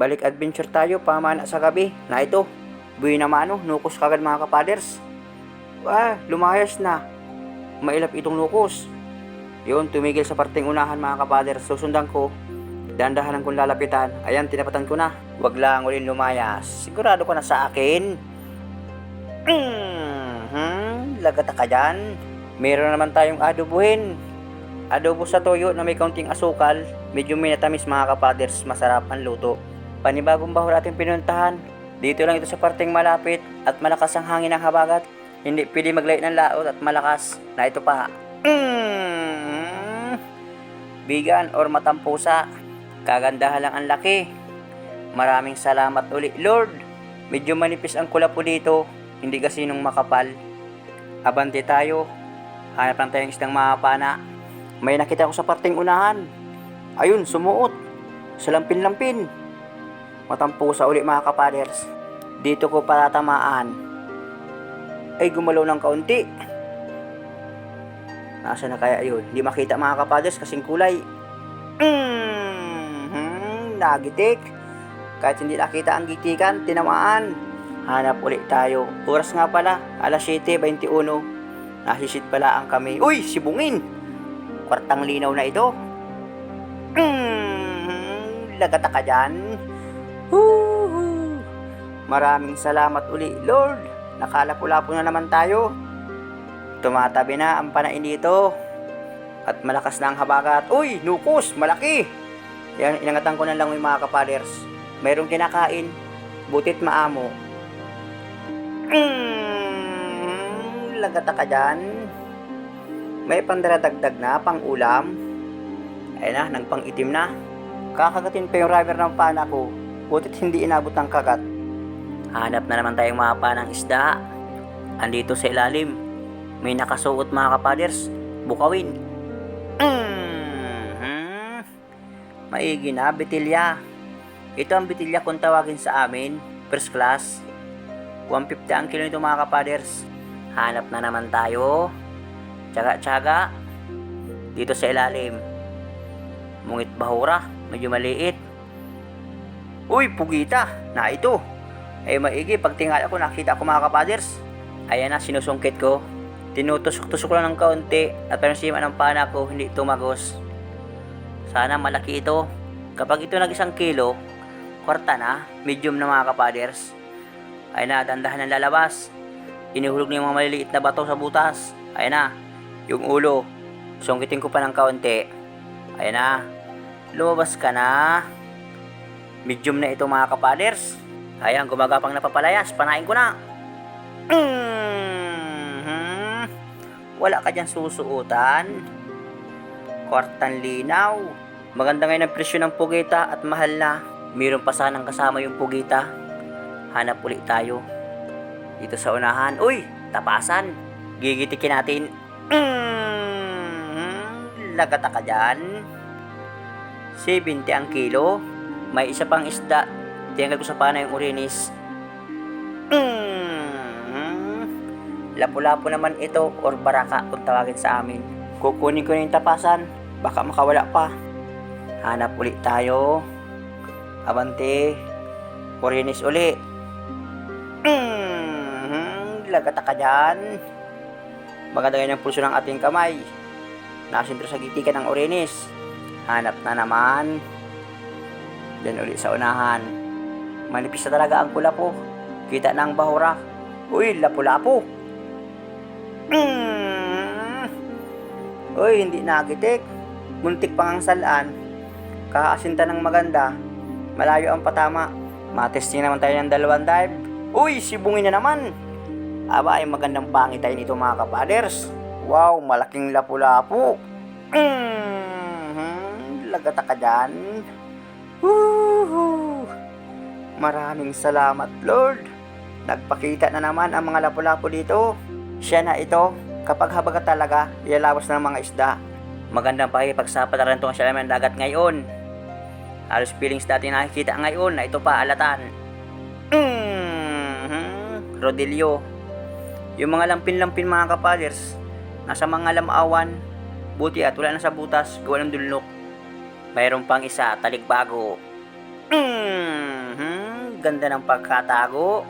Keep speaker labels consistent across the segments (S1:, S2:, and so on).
S1: Balik adventure tayo pamana sa gabi na ito. Buhay na mano, nukos kagad mga kapaders. Lumayas na. Mailap itong nukos. Yun, tumigil sa parteng unahan mga kapaders. Susundan ko. Dandahanan kong lalapitan. Ayan, tinapatan ko na. Wag lang ulit lumayas. Sigurado ka na sa akin. Lagata ka dyan. Meron naman tayong adobuhin. Adobo sa toyo na may kaunting asukal. Medyo minatamis mga kapaders. Masarap ang luto. Panibagong bahol ating pinuntahan. Dito lang ito sa parteng malapit at malakas ang hangin ng habagat. Hindi pwede maglait ng laot at malakas na ito pa. Bigan or matampusa. Kagandahan lang ang laki. Maraming salamat uli Lord. Medyo manipis ang kulapo dito. Hindi kasi nung makapal. Abante tayo. Hanap lang tayong isdang mapana. May nakita ko sa parteng unahan. Ayun, sumuot. Sa lampin-lampin. Matampusa uli mga kapaders. Dito ko patatamaan. Ay gumalaw ng kaunti. Nasa na kaya yun? Hindi makita mga kapaders kasing kulay. Nagitik. Kahit hindi nakita ang gitikan, tinamaan. Hanap ulit tayo. Oras nga pala, alas 7:21. Nasisid pala ang kami. Uy, sibungin! Kwartang linaw na ito. Lagata ka dyan. Maraming salamat uli, Lord. Nakalapo-lapo na naman tayo. Tumatabi na ang panain dito. At malakas na ang habagat. Uy, nukos, malaki. Yan, inangatan ko na lang yung mga kapaders. Mayroong kinakain. Butit maamo. Lagata ka dyan. May pandaradagdag na, pang ulam. Ayun na, nagpang itim na. Kakagatin pa yung rubber ng pana ko. Butit hindi inabot ng kagat. Hanap na naman tayong mapa ng isda. Andito sa ilalim. May nakasuot mga kapaders. Bukawin. Maigi na, bitilya. Ito ang bitilya kung tawagin sa amin. First class. 150 ang kilo nito mga kapaders. Hanap na naman tayo. Tsaga-tsaga. Dito sa ilalim. Mungit bahura. Medyo maliit. Uy, pugita. Na ito. Ay maigi, pag tingala ko nakita ko mga kapaders. Ayan na, sinusungkit ko. Tinutusok-tusok lang ng kaunti. At parang sima ng pana ko, hindi tumagos. Sana malaki ito. Kapag ito nag-1 kilo, kwarta na, medium na mga kapaders. Ayan na, dandahan ng lalabas. Inihulog na yung mga maliliit na bato sa butas. Ayan na, yung ulo. Sungkitin ko pa ng kaunti. Ayan na, lumabas ka na. Medium na ito mga kapaders. Ayan, gumagapang napapalayas. Panain ko na. Wala ka dyan susuotan. Kwartang linaw. Maganda ngayon ang presyo ng pugita at mahal na. Mayroon pa sanang kasama yung pugita. Hanap ulit tayo. Dito sa unahan. Uy, tapasan. Gigitikin natin. Lagata ka dyan. 70 ang kilo. May isa pang isda. Tinanggal ko sa pana yung urinis. Lapu-lapu naman ito or baraka kung tawagin sa amin. Kukunin ko na yung tapasan. Baka makawala pa. Hanap ulit tayo. Abante. Urinis uli. Lagata ka dyan. Maganda ngayon ang pulso ng ating kamay. Nasintro sa gitikan ng urinis. Hanap na naman. Diyan ulit sa unahan. Manipis na talaga ang kulapo. Kita na ang bahura. Uy, lapu-lapu. Uy, hindi nagitik. Muntik pang ang salaan. Kaasinta ng maganda. Malayo ang patama. Matesting naman tayo ng 2 dive. Uy, sibungin na naman. Aba, ay magandang pangitain ito mga kapaders. Wow, malaking lapu-lapu. Lagata ka dyan. Maraming salamat Lord. Nagpakita na naman ang mga lapu-lapu dito. Siya na ito. Kapag habagat talaga, ilalawas ng mga isda. Magandang pakipagsapat na rin itong siya naman dagat ngayon. Halos feelings dati nakikita ngayon na ito pa alatan. Rodillo. Yung mga lampin-lampin mga kapaders, nasa mga lamawan. Buti at wala na sa butas, gawa ng dulnok. Mayroon pang isa, talikbago. Ganda ng pagkatago.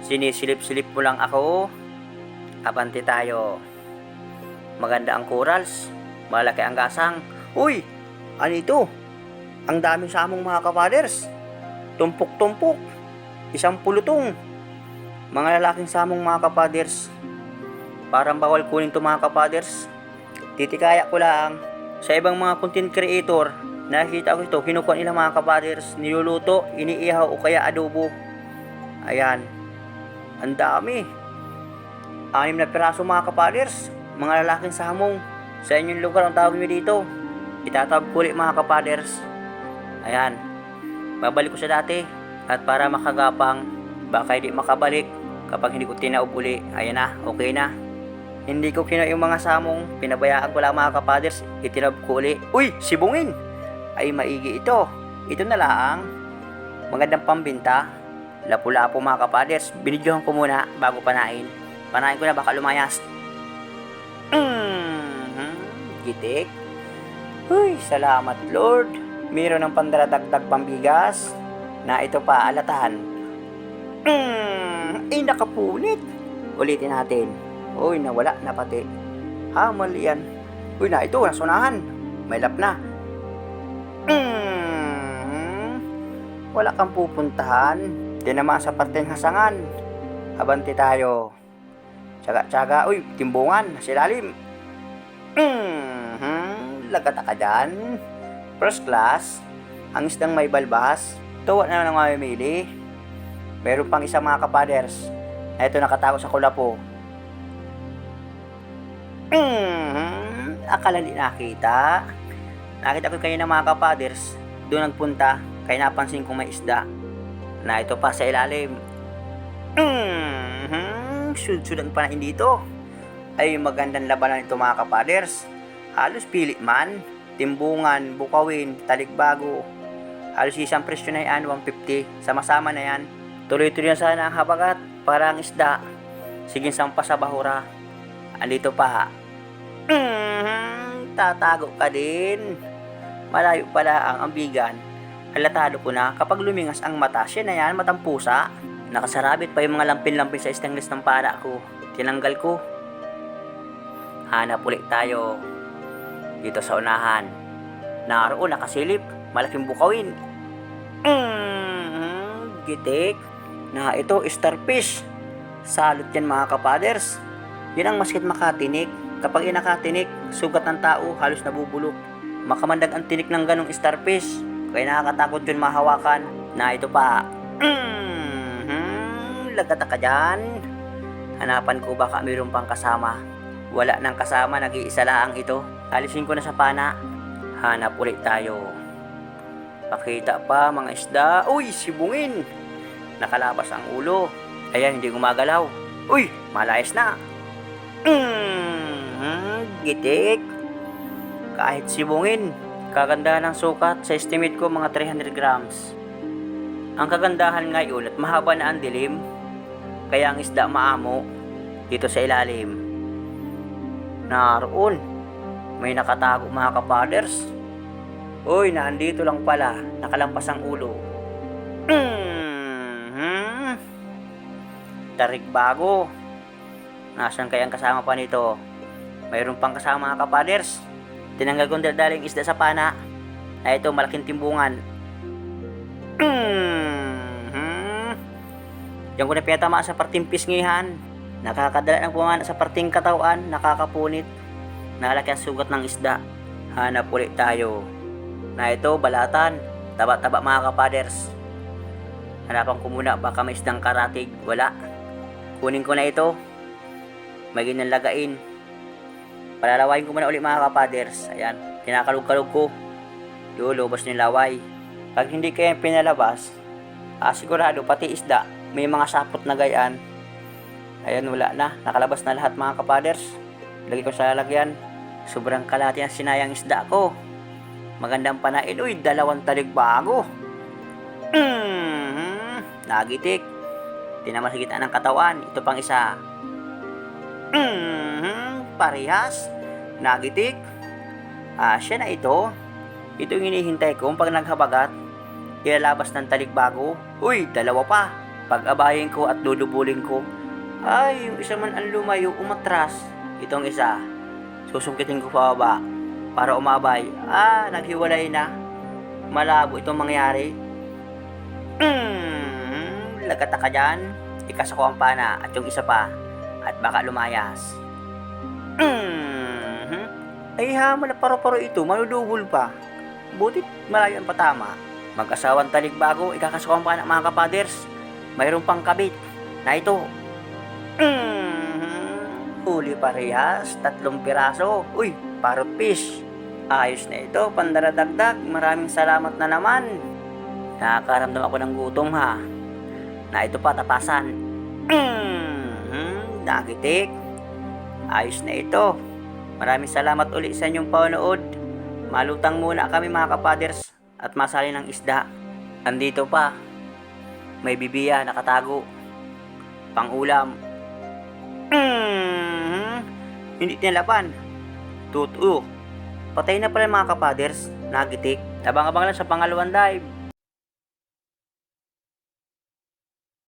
S1: Sinisilip-silip mo lang ako. Abante tayo. Maganda ang corals. Malaki ang gasang. Uy! Ano ito? Ang daming samong mga kapaders. Tumpok-tumpok. Isang pulutong. Mga lalaking samong mga kapaders. Parang bawal kunin to mga kapaders. Titikaya ko lang. Sa ibang mga content creator, nakikita ko ito, kinukuha nila mga kapaders, niluluto, iniihaw o kaya adobo. Ayan. Ang dami. 6 na piraso mga kapaders. Mga lalaking samong. Sa inyong lugar, ang tawag nyo dito. Itatawag ko ulit mga kapaders. Ayan. Babalik ko sa dati. At para makagapang, baka hindi makabalik kapag hindi ko tinaob uli. Ayan na, okay na. Hindi ko kina yung mga samong. Pinabayaan ko lang mga kapaders. Itinaob ko uli. Uy, sibungin! Ay maigi ito. Ito na lang. Magandang pambinta. Lapu-lapu mga kapaders. Binidyohan ko muna bago panain. Panain ko na baka lumayas. Gitik. Uy, salamat Lord. Meron ng pandaradagdag pambigas. Na ito pa alatahan. Nakapunit. Ulitin natin. Uy, nawala na pati. Hamal yan. Uy, na ito, nasunahan. May lap na. Wala kang pupuntahan. Di naman sa parteng hasangan. Abante tayo. Tsaga-tsaga. Uy, timbungan. Nasa ilalim. Lagata ka dyan. First class. Ang isdang may balbas. Tuwa na lang mamimili. Meron pang isang mga kapaders. Na ito nakatago sa kulapo. Akala di nakita. Nakita ko kayo ng mga kapaders. Doon nagpunta. Kaya napansin kong may isda. Na ito pa sa ilalim. Sud-sudan pa na hindi ito. Ay magandang labanan ito mga kapaders. Halos pilit man. Timbungan, bukawin, talikbago. Halos isang presyo na yan, 150. Sama-sama na yan. Tuloy-tuloy na sana ang habagat. Para ang isda. Sige sampa sa bahura. Andito pa. Tatago ka din. Malayo pala ang ambigan. Halatado ko na kapag lumingas ang mata, siya na yan, matang pusa. Nakasarabit pa yung mga lampin-lampin sa stainless ng para ko. Tinanggal ko. Hanap ulit tayo. Dito sa unahan. Naroon nakasilip. Malaking bukawin. Gitik. Na ito, starfish. Salot yan mga kapaders. Yan ang maskit makatinik. Kapag inakatinik, sugat ng tao, halos nabubulok. Makamandag ang tinik ng ganong starfish. Kaya nakakatakot yun mahawakan. Na ito pa. Lagata ka dyan. Hanapan ko baka mayroon pang kasama. Wala nang kasama, nag-iisa lang ito. Alisin ko na sa pana. Hanap ulit tayo. Pakita pa mga isda. Uy, sibungin. Nakalabas ang ulo. Ayan, hindi gumagalaw. Uy, malayas na. Gitik. Kahit sibungin. Kagandahan ng sukat, sa estimate ko mga 300 grams. Ang kagandahan ngayon at mahaba na ang dilim. Kaya ang isda maamo dito sa ilalim. Naroon. May nakatago mga kapaders. Uy, naandito lang pala. Nakalampas ang ulo. Tarik bago. Nasaan kaya ang kasama pa nito? Mayroon pang kasama mga kapaders. Tinanggal kong daldaling isda sa pana. Na ito malaking timbungan. Diyan ko na pinatamaan sa parting pisngihan. Nakakadala ng pumana sa parting katawan. Nakakapunit. Nalaki ang sugat ng isda. Hanap ulit tayo. Na ito balatan. Taba-taba mga kapaders. Hanapan ko muna baka may isdang karatig. Wala. Kunin ko na ito. May ginalagain. Palalawain ko muna ulit mga kapaders. Ayan. Kinakalog-kalog ko. Lulubos ng laway. Pag hindi kayo pinalabas, sigurado pati isda. May mga sapot na gayaan. Ayan, wala na. Nakalabas na lahat mga kapaders. Lagi ko sa lalagyan. Sobrang kalati ang sinayang isda ko. Magandang panain. Uy, 2 taligbago. Nagitik. Tinamasigitan ng katawan. Ito pang isa. Parehas. Nagitik. Siya na ito. Ito yung hinihintay ko pag naghabagat. ilalabas ng talikbago. Uy, dalawa pa. Pag-abayin ko at dudubulin ko. Ay, yung isa man ang lumayo, umatras. Itong isa, susungkitin ko pa baba para umabay. Naghiwalay na. Malabo itong mangyari. Lagata ka dyan. Ikasa ko ang pana at yung isa pa. At baka lumayas. Ay hamal na paro-paro ito, manudubol pa. Butit malayo ang patama. Mag-asawang talikbago, ikakasa ko ang pana mga kapaders. Mayroon pang kabit na ito. Huli parehas, 3 piraso. Uy, parrot fish. Ayos na ito, pandaradagdag. Maraming salamat na naman. Nakakaramdam ako ng gutom ha. Na ito pa tapasan. Nagitik. Ayos na ito. Maraming salamat uli sa inyong panonood. Malutang muna kami mga kapaders at masali ng isda. Andito pa. May bibiya nakatago. Pang-ulam. Hindi tinalaban. Tutu. Patay na pala mga kapaders. Nagitik. Tabang-abang lang sa pangalawang dive.